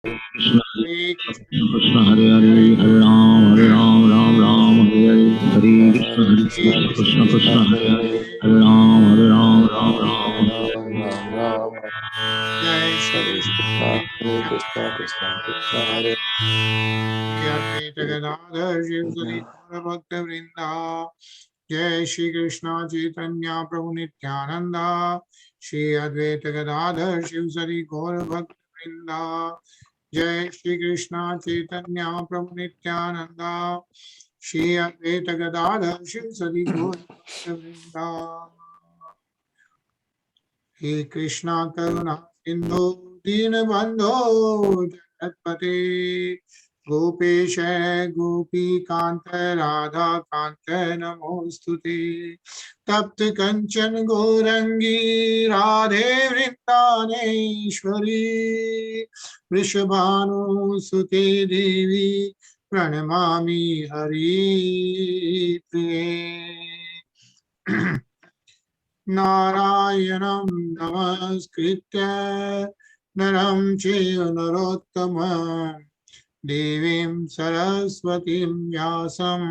Krishna Krishna Hare Hare Hare Ram Ram Ram Hare Hare Hare Krishna Krishna Krishna Hare Hare Hare Ram Ram Ram. Jai Shri Krishna Hare Krishna, Krishna Krishna Hare Advaita Gadadhar Shivsari Gaura Bhakta Vrinda Jai Shri Krishna Chaitanya Prabhu Nityananda Shri Advaita Gadadhar Shivsari Gaura Bhakta Vrinda Jai Shri Krishna Chaitanya Prabhu Nityananda Shri Advaita Gadadhar Shivsari Gaura Bhakta Vrinda He Krishna Karuna Sindhu Dinabandho Jagatpate Gopesh Gopi Kanta Radha Kanta Namostute Tapt Kanchan Gorangi Radhe Vrindaneshwari Vrishabhanu Sute Devi Pranamami Hari Priye Narayanam Namaskritya Naram Chaiva Narottamam Devim Saraswatim Vyasam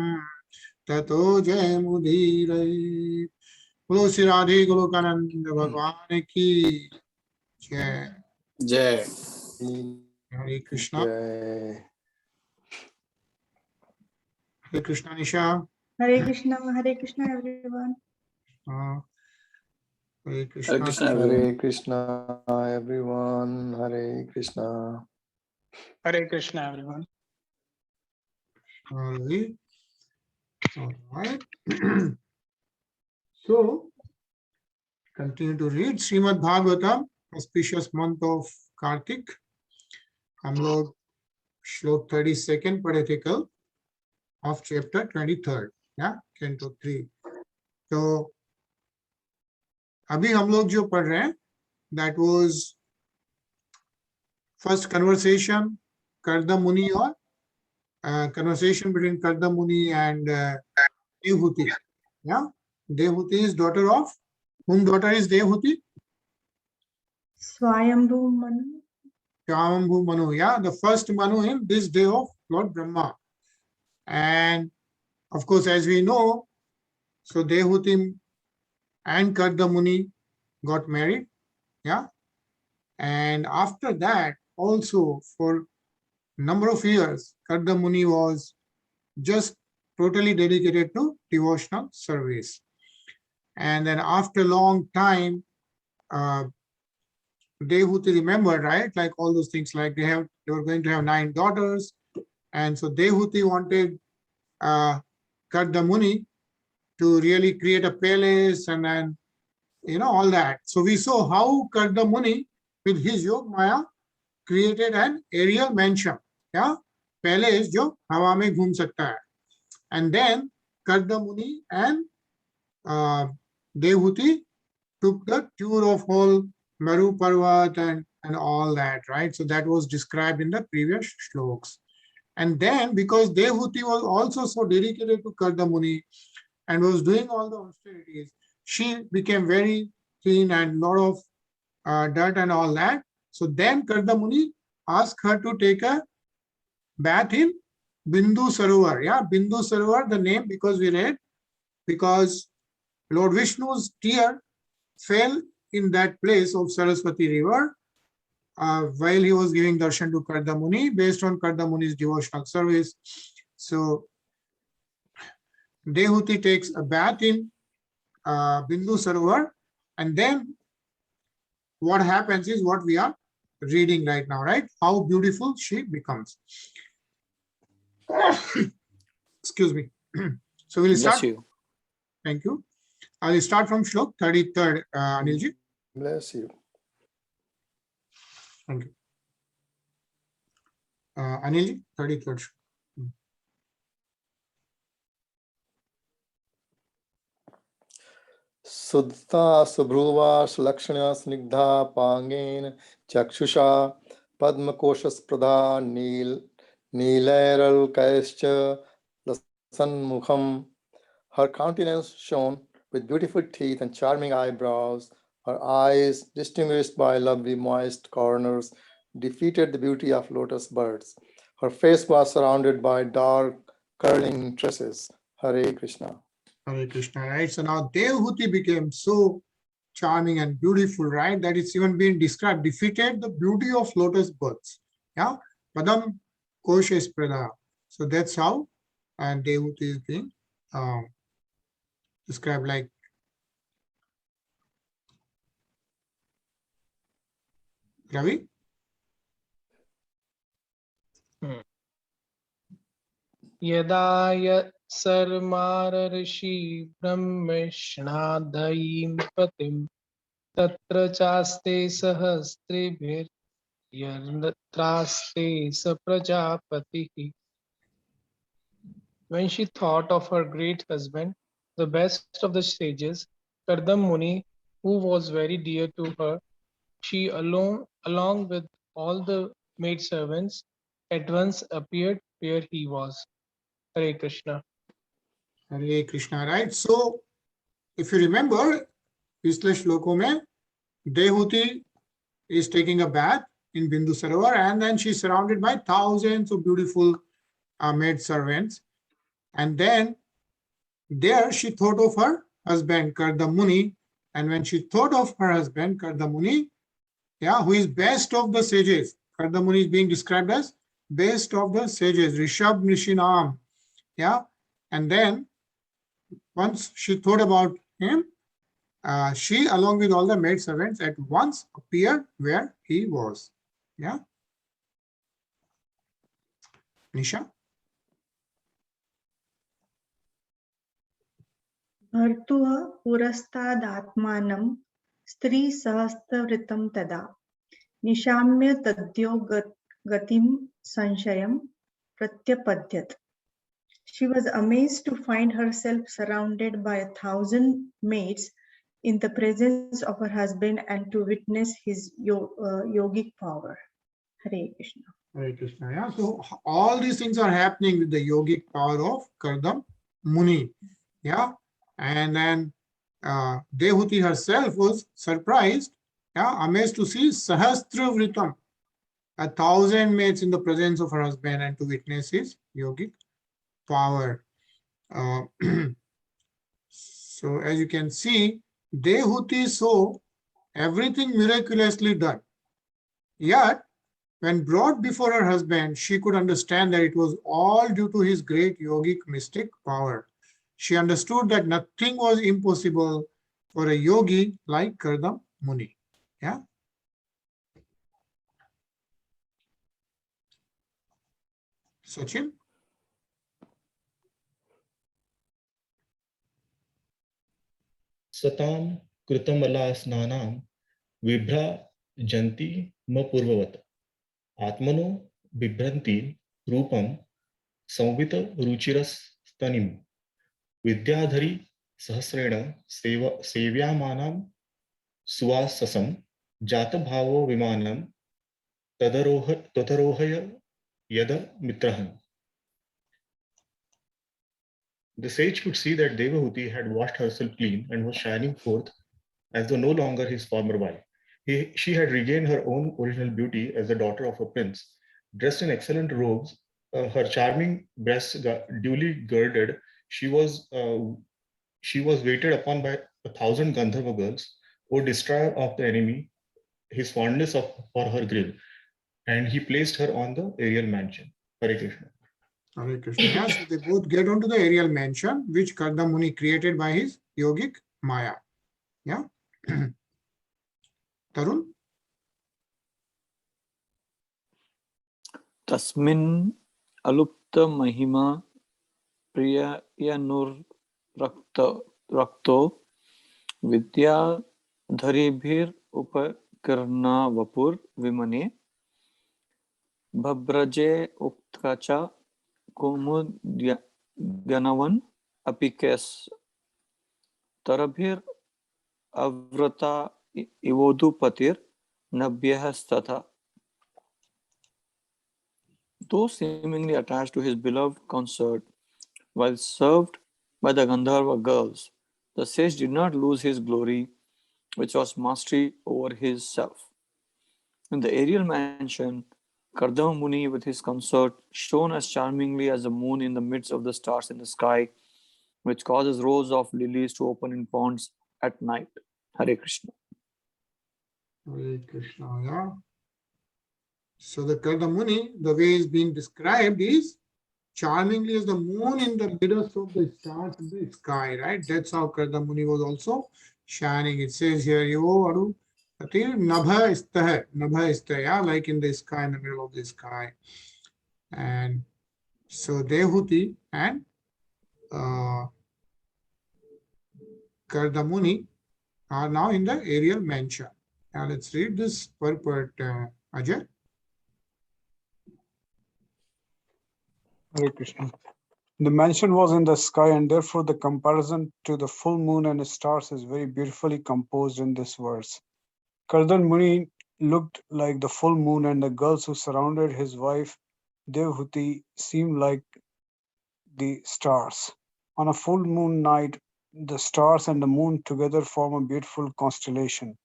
Tato Jayamudirai Guru Sri Radhe Golokananda Bhagwan Ki Jai. Jai. Hare Krishna. Jai. Hare Krishna Nisha. Hare Krishna everyone. Hare Krishna. Hare Krishna, Hare Krishna, everyone. Hare Krishna. Hare Krishna, everyone. All right. So, continue to read Srimad Bhagavatam, auspicious month of Kartik. हम लोग श्लोक 32nd पढ़े थे कल of chapter 23rd, yeah, canto 3. तो अभी हम लोग जो पढ़ रहे हैं, that was first conversation Karda Muni और conversation between Karda Muni and Dehuti. Yeah, Dehuti is daughter of whom? Daughter is Dehuti? Swayambhu Manu. Swayambhu Manu. Yeah, the first Manu in this day of Lord Brahma. And of course, as we know, so Dehuti and Karda Muni got married. Yeah, and after that, also for number of years, Karda Muni was just totally dedicated to devotional service. And then after a long time, Dehuti remembered, right? Like all those things, like they were going to have 9 daughters. And so Dehuti wanted Karda Muni to really create a palace and then, all that. So we saw how Karda Muni with his Yog Maya created an aerial mansion. Yeah, palace jo hawa mein ghum sakta hai. And then Karda Muni and Dehuti took the tour of whole Meru Parvat and all that, right? So that was described in the previous shloks. And then because Dehuti was also so dedicated to Karda Muni and was doing all the austerities, she became very thin and lot of dirt and all that. So then Karda Muni asked her to take a bath in Bindu Sarovar. Yeah, Bindu Sarovar, the name because we read, because Lord Vishnu's tear fell in that place of Saraswati river while he was giving darshan to Karda Muni based on Karda Muni's devotional service. So Dehuti takes a bath in Bindu Sarovar, and then what happens is what we are reading right now, right? How beautiful she becomes. Excuse me. So we'll start. Bless you. Thank you. I will start from Shlok 33rd, Anilji. Bless you. Thank you. Anilji, 33rd. Suddha Subhruva Shlakshana Snigdha Pangin Chakshusha Padma Koshas Pradha Neelairal Kaischa Lasan Mukham. Her countenance shone with beautiful teeth and charming eyebrows, her eyes distinguished by lovely moist corners, defeated the beauty of lotus birds. Her face was surrounded by dark curling tresses. Hare Krishna. Hare Krishna, right? So now Devhuti became so charming and beautiful, right? That it's even been described, defeated the beauty of lotus birds. Yeah, Padam Kosha Prada. So that's how, and Devhuti is being described like. Ravi? यदा सर्मारर्षि ब्रह्मेष्णादयीं पतिं तत्र चास्ते सहस्रेभिर्यत्रास्ते स प्रजापतिः. When she thought of her great husband, the best of the sages, Kardam Muni, who was very dear to her, she along with all the maidservants, at once appeared where he was. Hare Krishna. Hare Krishna, right? So, if you remember, पिछले श्लोकों में Dehuti is taking a bath in Bindu Sarovar, and then she's surrounded by thousands of beautiful maid servants. And then there she thought of her husband Kardam Muni, and when she thought of her husband Kardam Muni, yeah, who is best of the sages. Kardam Muni is being described as best of the sages, Rishab Nishinam. Yeah, and then once she thought about him, she, along with all the maid servants, at once appeared where he was. Yeah, Nisha. भर्तुः पुरस्तादात्मानं स्त्रीसहस्रवृतं तदा निशाम्य तद्यो गतिं संशयं प्रत्यपद्यत. She was amazed to find herself surrounded by 1,000 maids in the presence of her husband and to witness his yogic power. Hare Krishna. Hare Krishna. Yeah. So all these things are happening with the yogic power of Kardam Muni. Yeah. And then Dehuti herself was surprised, yeah, amazed to see Sahastra Vritam, 1,000 maids in the presence of her husband and to witness his yogic power. So as you can see, Dehuti saw everything miraculously done. Yet, when brought before her husband, she could understand that it was all due to his great yogic mystic power. She understood that nothing was impossible for a yogi like Kardam Muni. Yeah. Sachin? सतां कृतमलास्नानां विभ्राजन्ति म पूर्ववत् आत्मनो बिभ्रन्ति रूपं संवित रुचिरस्तनिं विद्याधरी सहस्रेण सेव्यामानां सुवाससं जातभावो विमानं तदरोहय यद मित्रः. The sage could see that Devahuti had washed herself clean and was shining forth as though no longer his former wife. She had regained her own original beauty as the daughter of a prince. Dressed in excellent robes, her charming breasts duly girded, she was waited upon by 1,000 Gandharva girls, O destroyer of the enemy, his fondness for her grill, and he placed her on the aerial mansion. Hare Krishna. Hare Krishna. Yeah, so they both get onto the aerial mansion, which Kardam Muni created by his yogic Maya. Yeah. Tarun? Tasmin alupta mahima priyayanurrakto vidya dharibhir upakarna vapur vimane bhabraje uktacha kumudganavan apikes tarabhir avrata ivodupatir nabhyasthatha. Though seemingly attached to his beloved consort, while served by the Gandharva girls, the sage did not lose his glory, which was mastery over his self. In the aerial mansion, Kardama Muni with his consort shone as charmingly as the moon in the midst of the stars in the sky, which causes rows of lilies to open in ponds at night. Hare Krishna. Hare Krishna, yeah. So the Kardamuni, the way is being described is charmingly as the moon in the midst of the stars in the sky, right? That's how Kardamuni was also shining. It says here, Yo Aru Katir Nabha Istah, yeah, like in the sky, in the middle of the sky. And so Dehuti and Kardamuni are now in the aerial mansion. Now let's read this purport, Ajay. Hare Krishna. The mansion was in the sky, and therefore the comparison to the full moon and stars is very beautifully composed in this verse. Kardan Muni looked like the full moon, and the girls who surrounded his wife Devhuti seemed like the stars. On a full moon night, the stars and the moon together form a beautiful constellation.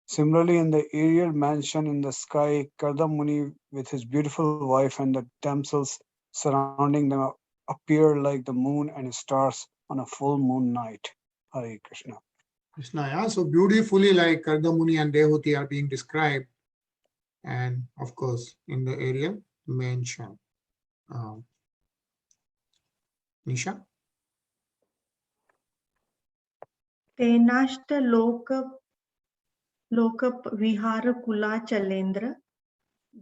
Similarly, in the aerial mansion in the sky, Kardam Muni with his beautiful wife and the damsels surrounding them appear like the moon and stars on a full moon night. Hare Krishna. Krishna, yeah, so beautifully like Kardamuni and Dehuti are being described, and of course in the aerial mansion. Nisha? तेनाष्ट लोक विहार कुला चलेन्द्र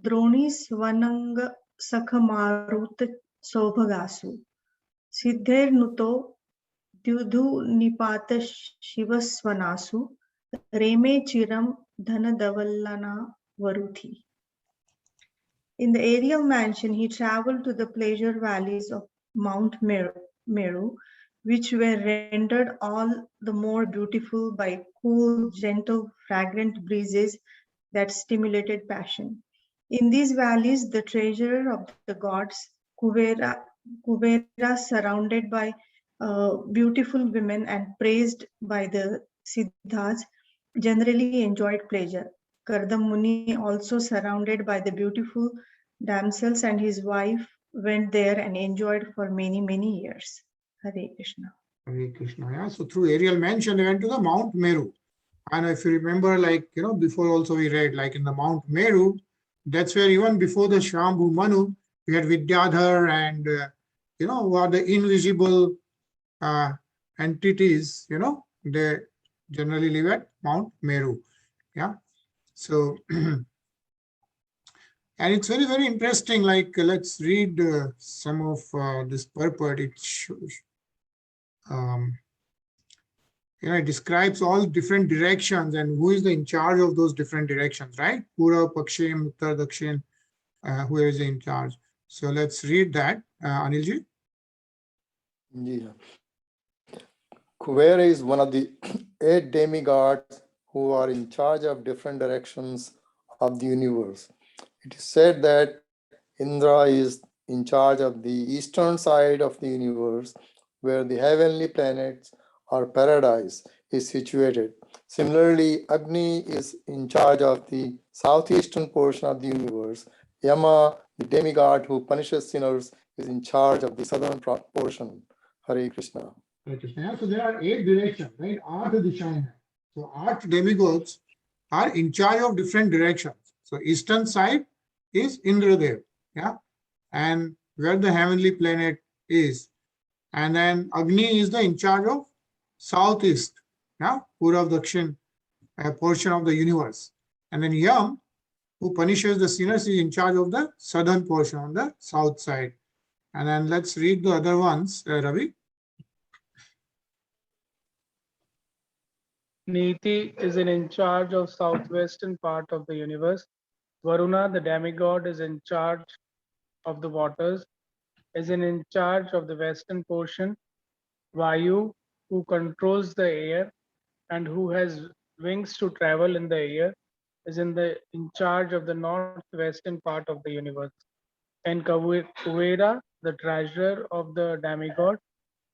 द्रोणी स्वनंग सख मारुत सौभगासु सिद्धेर्नुतो द्युधु निपात शिवस्वनासु रेमे चिरम धनदवल्लना varuthi. In the aerial mansion, he traveled to the pleasure valleys of Mount Meru, which were rendered all the more beautiful by cool, gentle, fragrant breezes that stimulated passion. In these valleys, the treasurer of the gods, Kuvera, surrounded by beautiful women and praised by the Siddhas, generally enjoyed pleasure. Kardam Muni, also surrounded by the beautiful damsels, and his wife went there and enjoyed for many, many years. Hare Krishna. Hare Krishna, yeah. So through aerial mansion, they went to the Mount Meru. And if you remember, like, before also we read, like in the Mount Meru, that's where even before the Shambhu Manu, we had Vidyadhar and, who are the invisible entities, they generally live at Mount Meru. Yeah. So, and it's very, very interesting. Like, let's read some of this purport. It shows, it describes all different directions and who is in charge of those different directions, right? Pura, Pakshim, Uttar, Dakshin, who is in charge. So let's read that. Anilji? Yeah. Kuvera is one of the 8 demigods who are in charge of different directions of the universe. It is said that Indra is in charge of the eastern side of the universe, where the heavenly planets or paradise is situated. Similarly, Agni is in charge of the southeastern portion of the universe. Yama, the demigod who punishes sinners, is in charge of the southern portion. Hare Krishna. Hare Krishna. So there are 8 directions, right? 8 dishayen. So 8 demigods are in charge of different directions. So eastern side is Indradev, yeah, and where the heavenly planet is. And then Agni is the in charge of southeast, yeah, Purav Dakshin portion of the universe. And then Yam, who punishes the sinners, is in charge of the southern portion on the south side. And then let's read the other ones, Ravi. Niti is in charge of southwestern part of the universe. Varuna, the demigod, is in charge of the waters, is in charge of the western portion. Vayu, who controls the air and who has wings to travel in the air, is in charge of the northwestern part of the universe. And Kuvera, the treasurer of the demigod,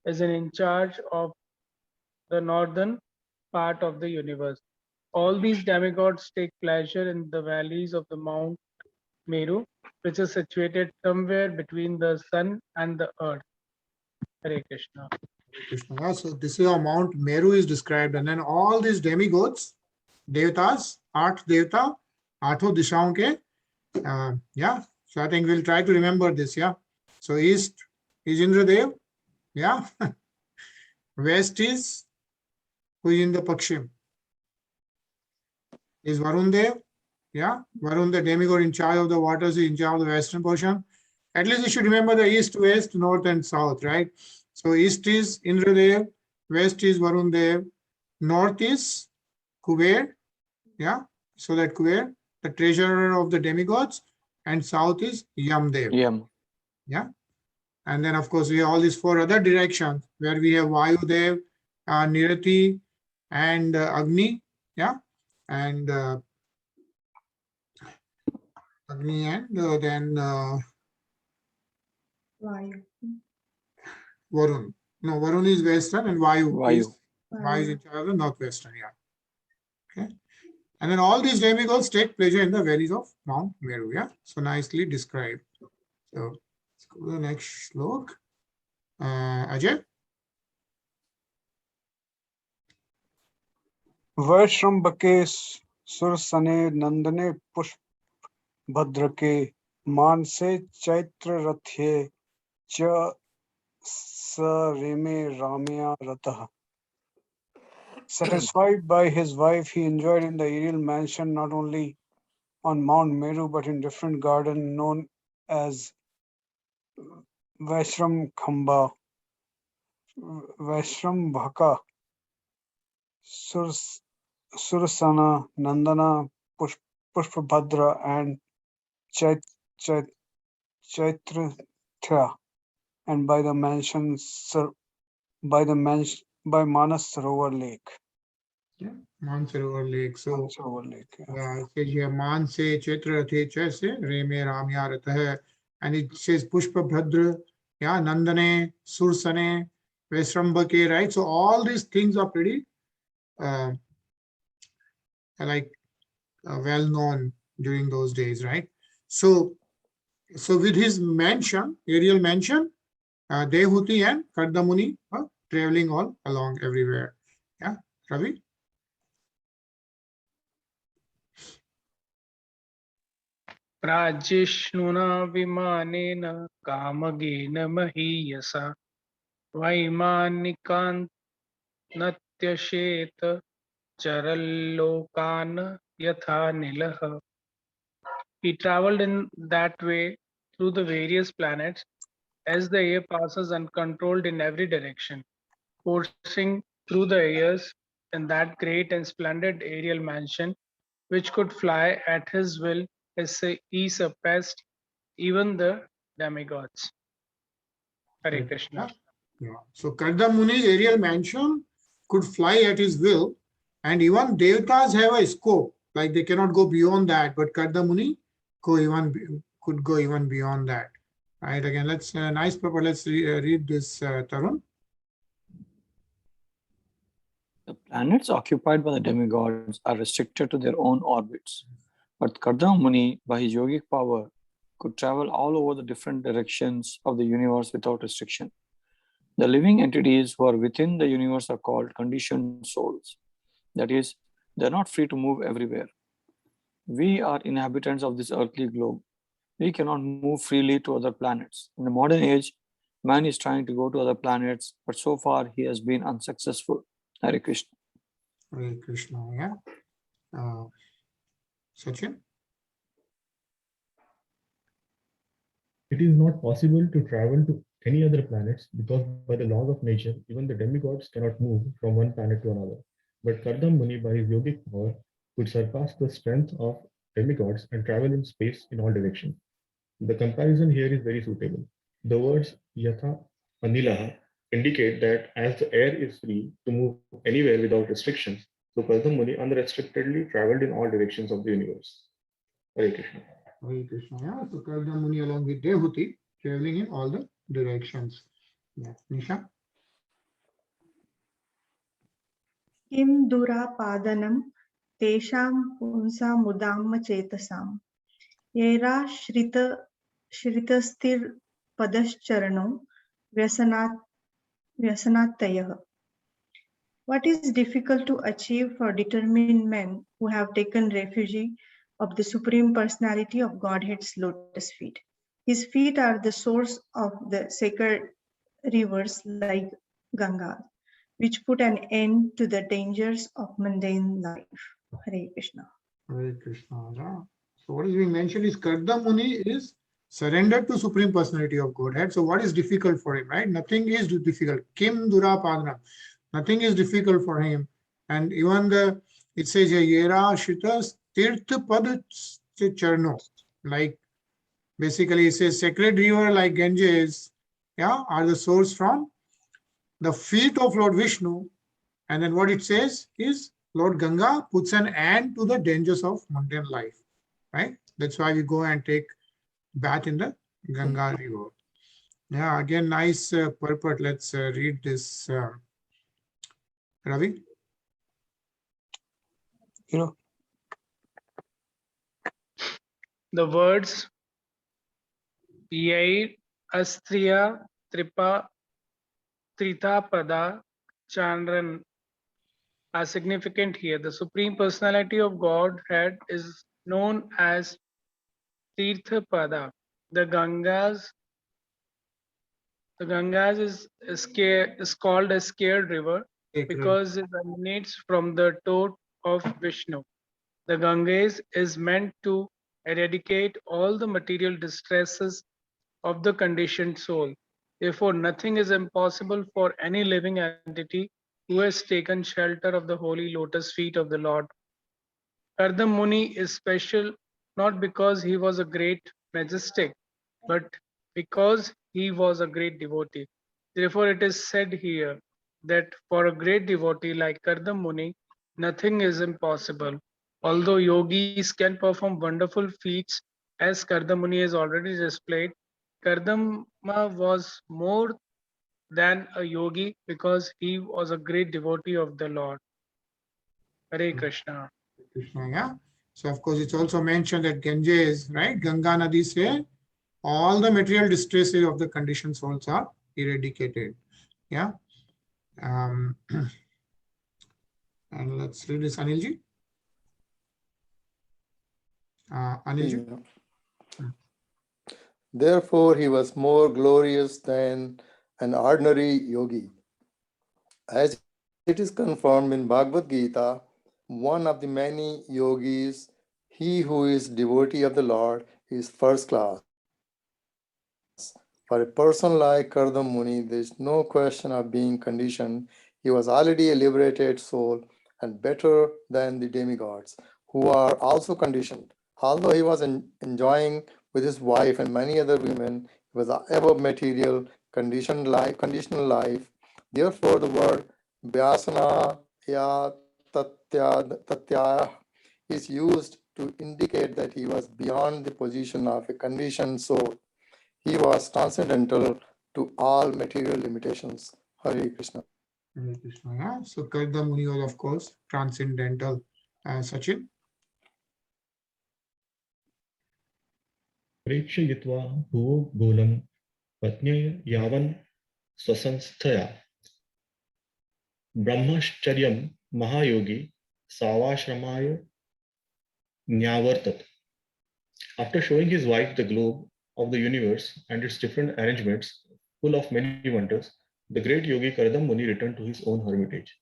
is in charge of the northern part of the universe. All these demigods take pleasure in the valleys of the Mount Meru, which is situated somewhere between the sun and the earth. Hare Krishna. Krishna. Yeah, so this is how Mount Meru is described, and then all these demigods, devatas, आठ देवता, आठों दिशाओं के, yeah. So I think we'll try to remember this. Yeah. So east is Indradev. Yeah. West is who is in the Pakshim? Is Varun Dev. Yeah. Varun, the demigod in charge of the waters, is in charge of the western portion. At least you should remember the east, west, north, and south, right? So east is Indradev, west is Varun Dev, north is Kuber. Yeah. So that Kuber, the treasurer of the demigods, and south is Yamdev. Yam. Yeah. And then, of course, we have all these four other directions where we have Vayudev, Nirati, and Agni. Yeah. And Agni, and then Vayu. Varun. No, Varun is western, and Vayu is Vayu. in charge of the northwestern. Yeah. Okay. And then all these demigods take pleasure in the valleys of Mount Meru. Yeah. So nicely described. So let's go to the next slok. Ajay. वैश्रम्भके सुरसने नंदने पुष्प भद्रके मानसे चैत्र रथे च सरेमे Ramaiah रतः. Satisfied by his wife, he enjoyed in the aerial mansion not only on Mount Meru but in different garden known as Vaishram Bhaka, Surasana, Nandana, Pushpabhadra, and Chaitratya, and by the by Manas Sarovar Lake. Yeah. Mansarovar Lake. So Sarovar Lake. Yeah. it says here Man se Chaitra Rathe Cha se Reme Ramya Ratah. And it says Pushpa Bhadra, yeah, Nandane, Sursane, Vaisrambhake, right? So all these things are pretty well known during those days, right? So with his mansion, aerial mansion, Dehuti and Kardamuni are traveling all along everywhere. Yeah, Ravi? प्राजिष्णुना विमानेन कामगेन महीयसा वैमानिकान्त्यशेत चरल्लोकान् यथा निलः. He traveled in that way through the various planets as the air passes uncontrolled in every direction, coursing through the airs in that great and splendid aerial mansion, which could fly at his will as he surpassed even the demigods. Hare Krishna. Yeah. So Kardamuni's aerial mansion could fly at his will, and even Devatas have a scope, like they cannot go beyond that, but Kardamuni could go even beyond that. Right, again, let's nice paper. Let's read this, Tarun. The planets occupied by the demigods are restricted to their own orbits, but Kardama Muni, by his yogic power, could travel all over the different directions of the universe without restriction. The living entities who are within the universe are called conditioned souls. That is, they are not free to move everywhere. We are inhabitants of this earthly globe. We cannot move freely to other planets. In the modern age, man is trying to go to other planets, but so far he has been unsuccessful. Hare Krishna. Hare Krishna, yeah. Sachin? It is not possible to travel to any other planets because by the laws of nature, even the demigods cannot move from one planet to another. But Kardam Muni, by his yogic power, could surpass the strength of demigods and travel in space in all directions. The comparison here is very suitable. The words Yatha Anilaha indicate that as the air is free to move anywhere without restrictions, so Kardam Muni unrestrictedly traveled in all directions of the universe. Hare Krishna. Hare Krishna, yeah. So Kardamuni along with Dehuti traveling in all the directions. Yeah. Nisha? Kim durapadanam Tesham punsa mudam chetasam. Yera shritastir padascharano vyasanatayah. What is difficult to achieve for determined men who have taken refuge of the Supreme Personality of Godhead's lotus feet? His feet are the source of the sacred rivers like Ganga, which put an end to the dangers of mundane life. Hare Krishna. Hare Krishna. Yeah. So what is being mentioned is Karda Muni is surrendered to Supreme Personality of Godhead. So what is difficult for him, right? Nothing is difficult. Kim Dura Padra. Nothing is difficult for him. And even it says here, Yera Shitas Tirth Pad Charno. Like basically it says sacred river like Ganges, yeah, are the source from the feet of Lord Vishnu. And then what it says is Lord Ganga puts an end to the dangers of mundane life, right? That's why we go and take bath in the Ganga river. Yeah, again, nice purport. Let's read this. Ravi? You know, The words Yai Astriya Tripa Trita Pada Chandran are significant here. The Supreme Personality of Godhead is known as Tirtha Pada. The Gangas is called a scared river because it emanates from the toe of Vishnu. The Ganges is meant to eradicate all the material distresses of the conditioned soul. Therefore, nothing is impossible for any living entity who has taken shelter of the holy lotus feet of the Lord. Kardam Muni is special not because he was a great majestic, but because he was a great devotee. Therefore, it is said here that for a great devotee like Kardam Muni, nothing is impossible. Although yogis can perform wonderful feats, as Kardam Muni has already displayed, Kardama was more than a yogi because he was a great devotee of the Lord. Hare Krishna. Krishna, yeah. So of course, it's also mentioned that Ganges, right? Ganga Nadi say all the material distresses of the conditioned souls are eradicated. Yeah. And let's read this, Anilji. Anilji. Yeah. Therefore, he was more glorious than an ordinary yogi. As it is confirmed in Bhagavad Gita, one of the many yogis, he who is devotee of the Lord, is first class. For a person like Kardam Muni, there is no question of being conditioned. He was already a liberated soul and better than the demigods, who are also conditioned. Although he was enjoying with his wife and many other women, he was above material, conditional life. Therefore, the word Vyasana ya tatya is used to indicate that he was beyond the position of a conditioned soul. He was transcendental to all material limitations. Hare Krishna. Hare Krishna, yeah. So Kardam Muni was, of course, transcendental. Sachin? प्रेक्षयित्वा भुवो गोलं पत्न्यै यावन् स्वसंस्थया ब्रह्मचर्यं महायोगी सावाश्रमाय न्यावर्तत. After showing his wife the globe of the universe and its different arrangements, full of many wonders, the great yogi Kardam Muni returned to his own hermitage.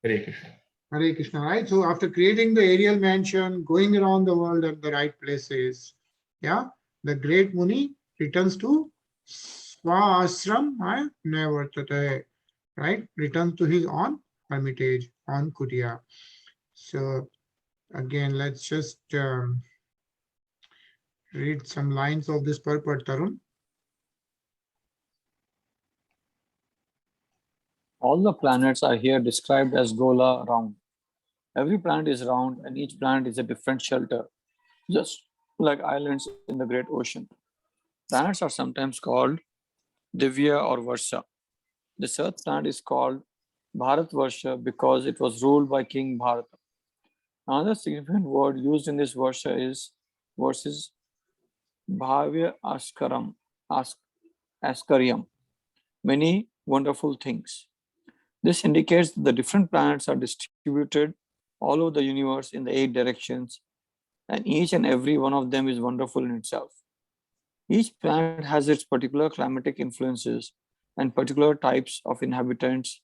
Hare Krishna. Hare Krishna, right? So after creating the aerial mansion, going around the world at the right places, yeah, the great Muni returns to Swa Ashram Nevartate, right? Returns to his own hermitage, on Kutia. So again, let's just read some lines of this purport, Tarun. All the planets are here described as Gola round. Every planet is round and each planet is a different shelter, just like islands in the great ocean. Planets are sometimes called Divya or Varsha. This earth planet is called Bharatvarsha because it was ruled by King Bharata. Another significant word used in this verse is Bhavya Askaryam, many wonderful things. This indicates that the different planets are distributed all over the universe in the 8 directions, and each and every one of them is wonderful in itself. Each planet has its particular climatic influences and particular types of inhabitants,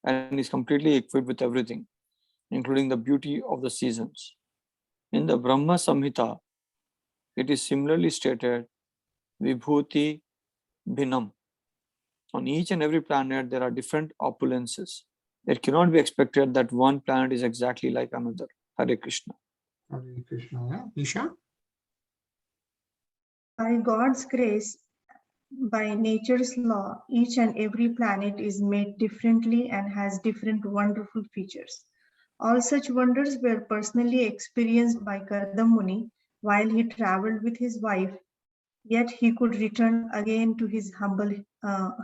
and is completely equipped with everything, including the beauty of the seasons. In the Brahma Samhita, it is similarly stated, Vibhuti Bhinam. On each and every planet, there are different opulences. It cannot be expected that one planet is exactly like another. Hare Krishna. Hare Krishna. Yeah. Isha? By God's grace, by nature's law, each and every planet is made differently and has different wonderful features. All such wonders were personally experienced by Kardama Muni while he traveled with his wife, yet he could return again to his humble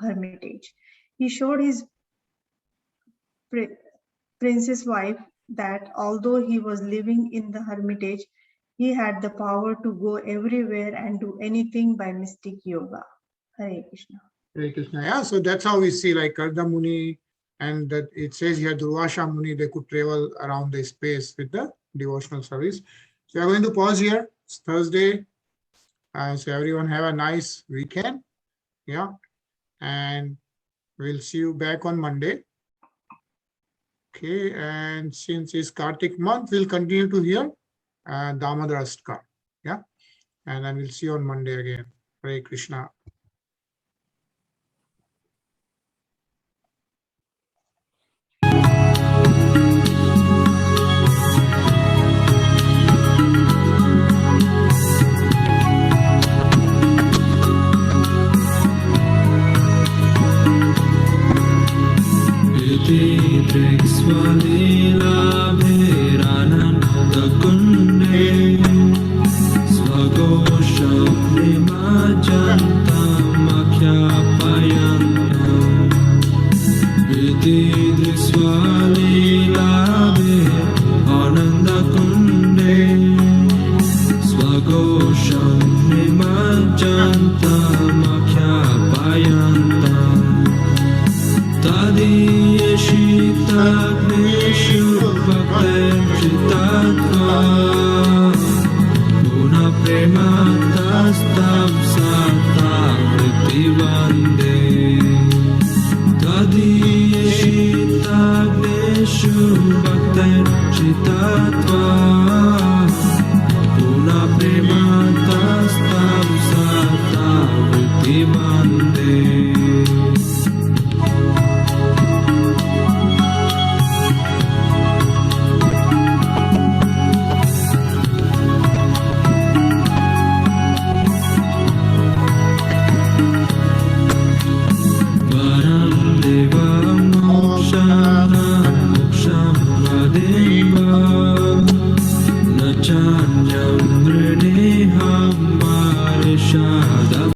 hermitage. He showed his princess wife that although he was living in the hermitage, he had the power to go everywhere and do anything by mystic yoga. Hare Krishna. Hare Krishna. Yeah, so that's how we see like Kardama Muni, and that it says here Durvasha Muni, they could travel around the space with the devotional service. So we are going to pause here. It's Thursday. So everyone have a nice weekend. Yeah. And we'll see you back on Monday. Okay. And since it's Kartik month, we'll continue to hear Damodar Astakar. Yeah. And then we'll see you on Monday again. Hare Krishna. Vande